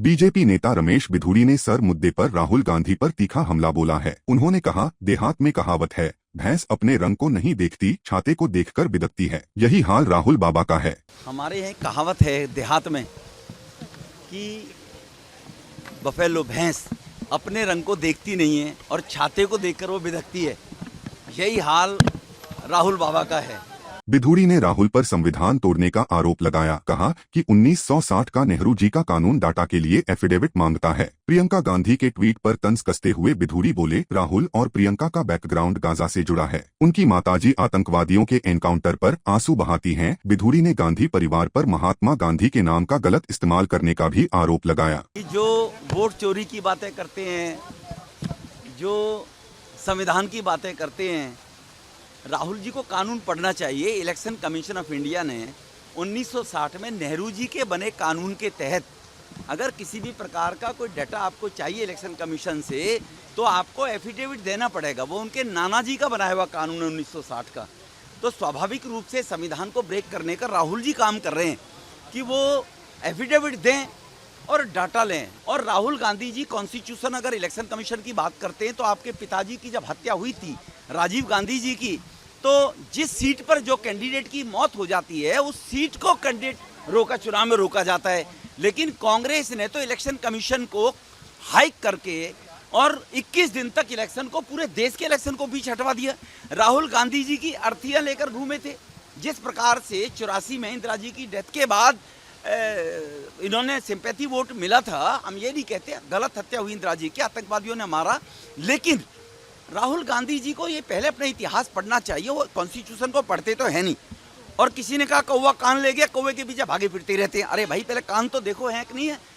BJP नेता रमेश बिधूड़ी ने sir मुद्दे पर राहुल गांधी पर तीखा हमला बोला है। उन्होंने कहा, देहात में कहावत है, भैंस अपने रंग को नहीं देखती, छाते को देखकर बिदकती है। यही हाल राहुल बाबा का है। हमारे यहाँ कहावत है देहात में कि बफेलो भैंस अपने रंग को देखती नहीं है और छाते को देखकर वो बिदकती है। यही हाल राहुल बाबा का है। बिधूड़ी ने राहुल पर संविधान तोड़ने का आरोप लगाया। कहा कि 1960 का नेहरू जी का कानून डाटा के लिए एफिडेविट मांगता है। प्रियंका गांधी के ट्वीट पर तंज कसते हुए बिधूड़ी बोले, राहुल और प्रियंका का बैकग्राउंड गाजा से जुड़ा है। उनकी माताजी आतंकवादियों के एनकाउंटर पर आंसू बहाती हैं। बिधूड़ी ने गांधी परिवार पर महात्मा गांधी के नाम का गलत इस्तेमाल करने का भी आरोप लगाया। जो वोट चोरी की बातें करते हैं, जो संविधान की बातें करते हैं, राहुल जी को कानून पढ़ना चाहिए। इलेक्शन कमीशन ऑफ इंडिया ने 1960 में नेहरू जी के बने कानून के तहत अगर किसी भी प्रकार का कोई डाटा आपको चाहिए इलेक्शन कमीशन से, तो आपको एफिडेविट देना पड़ेगा। वो उनके नाना जी का बनाया हुआ कानून है 1960 का। तो स्वाभाविक रूप से संविधान को ब्रेक करने का राहुल जी काम कर रहे हैं कि वो एफिडेविट दें और डाटा लें। और राहुल गांधी जी कॉन्स्टिट्यूशन, अगर इलेक्शन कमीशन की बात करते हैं तो आपके पिताजी की जब हत्या हुई थी राजीव गांधी जी की, तो जिस सीट पर जो कैंडिडेट की मौत हो जाती है उस सीट को कैंडिडेट चुनाव में रोका जाता है। लेकिन कांग्रेस ने तो इलेक्शन कमीशन को हाइक करके और 21 दिन तक इलेक्शन को, पूरे देश के इलेक्शन को बीच हटवा दिया। राहुल गांधी जी की अर्थियां लेकर घूमे थे। जिस प्रकार से 84 में इंदिरा जी की डेथ के बाद इन्होंने सिंपैथी वोट मिला था, हम ये नहीं कहते गलत हत्या हुई इंदिरा जी की, आतंकवादियों ने मारा। लेकिन राहुल गांधी जी को ये पहले अपना इतिहास पढ़ना चाहिए। वो कॉन्स्टिट्यूशन को पढ़ते तो है नहीं। और किसी ने कहा कौवा कान ले गया, कौवे के पीछे भागे फिरते रहते हैं। अरे भाई, पहले कान तो देखो है कि नहीं है।